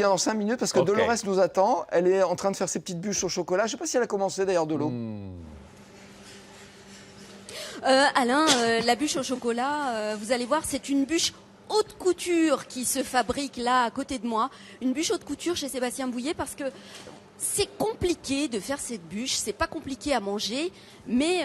revient dans 5 minutes parce que Ok. Dolores nous attend. Elle est en train de faire ses petites bûches au chocolat. Je ne sais pas si elle a commencé d'ailleurs de l'eau. Alain, la bûche au chocolat, vous allez voir, c'est une bûche haute couture qui se fabrique là à côté de moi. Une bûche haute couture chez Sébastien Bouillet parce que c'est compliqué de faire cette bûche, c'est pas compliqué à manger, mais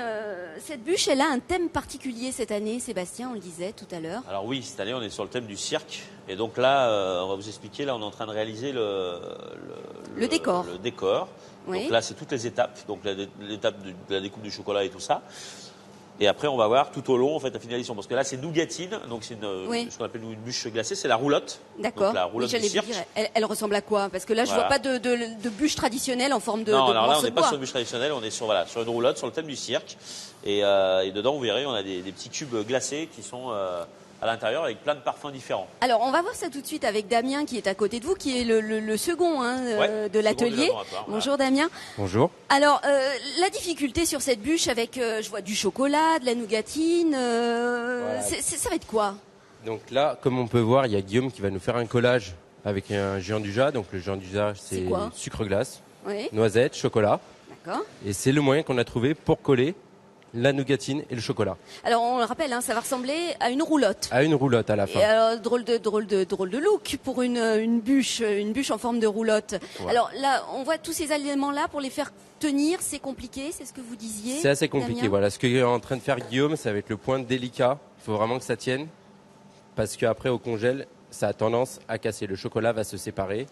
cette bûche, elle a un thème particulier cette année, Sébastien, on le disait tout à l'heure. Alors oui, cette année, on est sur le thème du cirque. Et donc là, on va vous expliquer, là, on est en train de réaliser Le décor. Le décor. Oui. Donc là, c'est toutes les étapes. Donc l'étape de la découpe du chocolat et tout ça. Et après, on va voir tout au long, en fait, la finalisation. Parce que là, c'est nougatine. Donc c'est Oui. ce qu'on appelle nous, une bûche glacée. C'est la roulotte. D'accord. Donc la roulotte Oui, du j'allais vous cirque. dire, elle ressemble à quoi? Parce que là, je Voilà. vois pas de bûche traditionnelle en forme de Non, de alors là, on morceau n'est de pas bois. sur une bûche traditionnelle. On est sur, voilà, sur une roulotte, sur le thème du cirque. Et dedans, vous verrez, on a des petits cubes glacés qui sont à l'intérieur avec plein de parfums différents. Alors, on va voir ça tout de suite avec Damien qui est à côté de vous, qui est le second Ouais, de l'atelier. second du laboratoire, voilà. Bonjour Damien. Bonjour. Alors, la difficulté sur cette bûche avec, je vois du chocolat, de la nougatine, ça va être quoi? Donc là, comme on peut voir, il y a Guillaume qui va nous faire un collage avec un géant du Jade. Donc le géant du Jade, C'est c'est quoi sucre glace, Oui, noisette, chocolat. d'accord. Et c'est le moyen qu'on a trouvé pour coller la nougatine et le chocolat Alors, on le rappelle, hein, ça va ressembler à une roulotte. à une roulotte à la fin. Et alors, drôle de look pour une bûche en forme de roulotte. Ouais. Alors là, on voit tous ces éléments-là pour les faire tenir, c'est compliqué, c'est ce que vous disiez. C'est assez compliqué. Damien Voilà, ce qu'est en train de faire Guillaume, ça va être le point délicat. Il faut vraiment que ça tienne parce qu'après au congèle, ça a tendance à casser. Le chocolat va se séparer.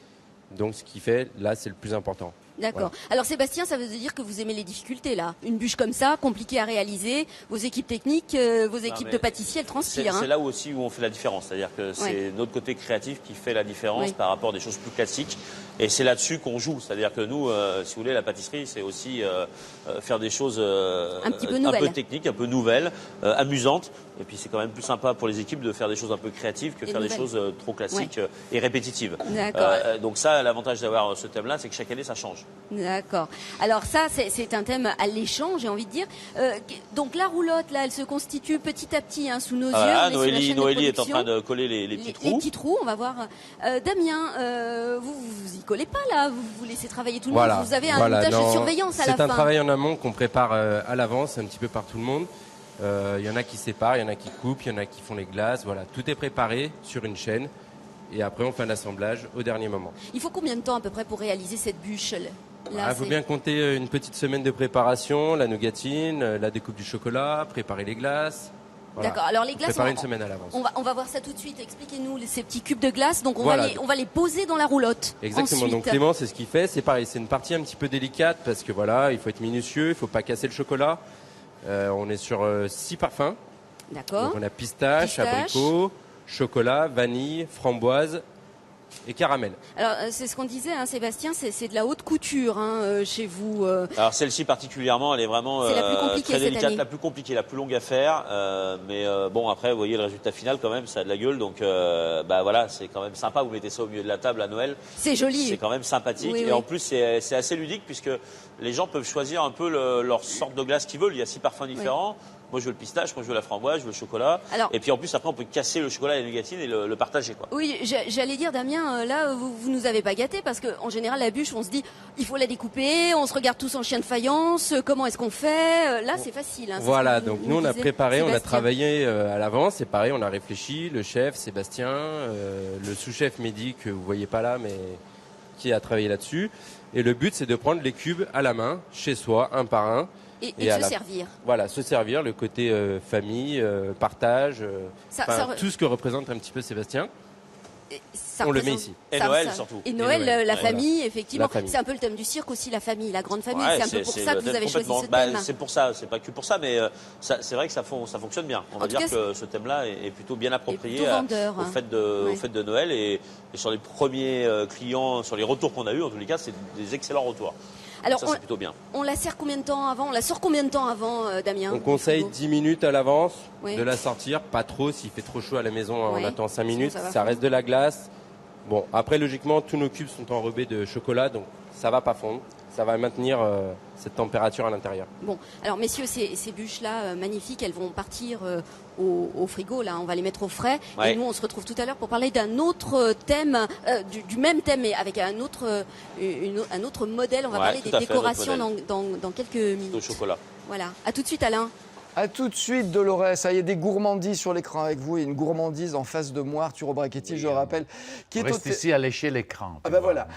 Donc ce qui fait, là, c'est le plus important. D'accord. Alors Sébastien, ça veut dire que vous aimez les difficultés là. Une bûche comme ça, compliquée à réaliser. Vos équipes techniques, vos équipes mais de pâtissiers, elles C'est transpirent. c'est là aussi où on fait la différence. C'est-à-dire que c'est notre côté créatif qui fait la différence Oui. par rapport à des choses plus classiques. Et c'est là-dessus qu'on joue. C'est-à-dire que nous, si vous voulez, la pâtisserie, c'est aussi faire des choses Un petit peu nouvelles. techniques, un peu nouvelles, amusantes. Et puis c'est quand même plus sympa pour les équipes de faire des choses un peu créatives que Et faire des nouvelles. choses trop classiques et répétitives. D'accord. Donc ça, l'avantage d'avoir ce thème-là, c'est que chaque année, ça change. D'accord. Alors ça, c'est un thème alléchant, j'ai envie de dire. Donc la roulotte, là, elle se constitue petit à petit hein, sous nos yeux. Voilà, On est sur la chaîne de Noélie est en production. train de coller les petits trous. Les petits trous, on va voir. Damien, vous y collez pas là, vous laissez travailler tout le Voilà. monde. Vous avez Voilà, une tâche non, de surveillance à la C'est fin. un travail en amont qu'on prépare à l'avance, un petit peu par tout le monde. Il y en a qui séparent, il y en a qui coupent, il y en a qui font les glaces. Voilà, tout est préparé sur une chaîne. Et après, on fait un assemblage au dernier moment. Il faut combien de temps à peu près pour réaliser cette bûche là, Il faut c'est- bien compter une petite semaine de préparation, la nougatine, la découpe du chocolat, préparer les glaces. Voilà. D'accord. Alors les glaces, Préparer une semaine à l'avance. on va voir ça tout de suite. Expliquez-nous ces petits cubes de glace. Donc Voilà. on va les poser dans la roulotte. Exactement. Ensuite. Donc Clément, c'est ce qu'il fait. C'est pareil, c'est une partie un petit peu délicate parce que voilà, il faut être minutieux, il faut pas casser le chocolat. On est sur 6 parfums. D'accord. Donc on a pistache, abricot, chocolat, vanille, framboise et caramel. Alors c'est ce qu'on disait, hein, Sébastien, c'est de la haute couture chez vous. Alors celle-ci particulièrement, elle est vraiment C'est la plus compliquée très cette délicate, année. la plus compliquée, la plus longue à faire. Mais bon, après, vous voyez le résultat final quand même, ça a de la gueule. Donc voilà, c'est quand même sympa. Vous mettez ça au milieu de la table à Noël. C'est joli. C'est quand même sympathique. Oui, et oui. en plus, c'est assez ludique puisque les gens peuvent choisir un peu leur sorte de glace qu'ils veulent. Il y a 6 parfums différents. Moi, je veux le pistache, moi, je veux la framboise, je veux le chocolat. Alors- et puis en plus, après, on peut casser le chocolat et la nougatine et le partager, quoi. Oui, j'allais dire, Damien, là, vous nous avez pas gâtés parce qu'en général, la bûche, on se dit, il faut la découper, on se regarde tous en chien de faïence, comment est-ce qu'on fait Là, c'est facile. Hein, c'est Voilà, ce que donc vous nous on a disiez, préparé, on a Sébastien. travaillé à l'avance, c'est pareil, on a réfléchi, le chef Sébastien, le sous-chef Mehdi que vous voyez pas là mais qui a travaillé là-dessus. Et le but c'est de prendre les cubes à la main, chez soi, un par un. Et Et de à se la- servir. Voilà, se servir, le côté famille, partage, Ça- enfin, ça- tout ce que représente un petit peu Sébastien. Et ça On le met représente- ici. Et Noël, surtout. Et Noël, Et Noël, la voilà. famille, effectivement. La famille. C'est un peu le thème du cirque aussi, la famille, la grande famille. Ouais, c'est un peu pour ça le que vous thème avez choisi complètement. ce thème. C'est pour ça, c'est pas que pour ça, mais c'est vrai que ça fonctionne bien. On va En tout dire cas, que ce thème-là est plutôt bien approprié plutôt vendeur, au hein. fait de, Ouais. au fait de Noël et sur les premiers clients, sur les retours qu'on a eu, en tous les cas, c'est des excellents retours. Alors, Ça, c'est plutôt bien. on la sert combien de temps avant On la sort combien de temps avant, Damien On conseille Frigo 10 minutes à l'avance Oui. de la sortir, pas trop, s'il fait trop chaud à la maison, Oui. on attend 5 Sinon, minutes, ça va ça fondre. reste de la glace. Bon, après logiquement tous nos cubes sont enrobés de chocolat, donc ça va pas fondre. ça va maintenir cette température à l'intérieur. Bon, alors messieurs, ces bûches-là, magnifiques, elles vont partir au frigo, là, on va les mettre au frais. Ouais. Et nous, on se retrouve tout à l'heure pour parler d'un autre thème, du même thème, mais avec un autre modèle. On va Ouais, parler tout des à fait, un autre décorations dans quelques minutes. Au chocolat. Voilà, à tout de suite Alain. A tout de suite, Dolores. Ça y est, des gourmandises sur l'écran avec vous. Et une gourmandise en face de moi, Arturo Brachetti, je le rappelle. Qui est Reste ici à lécher l'écran. Ah ben voilà.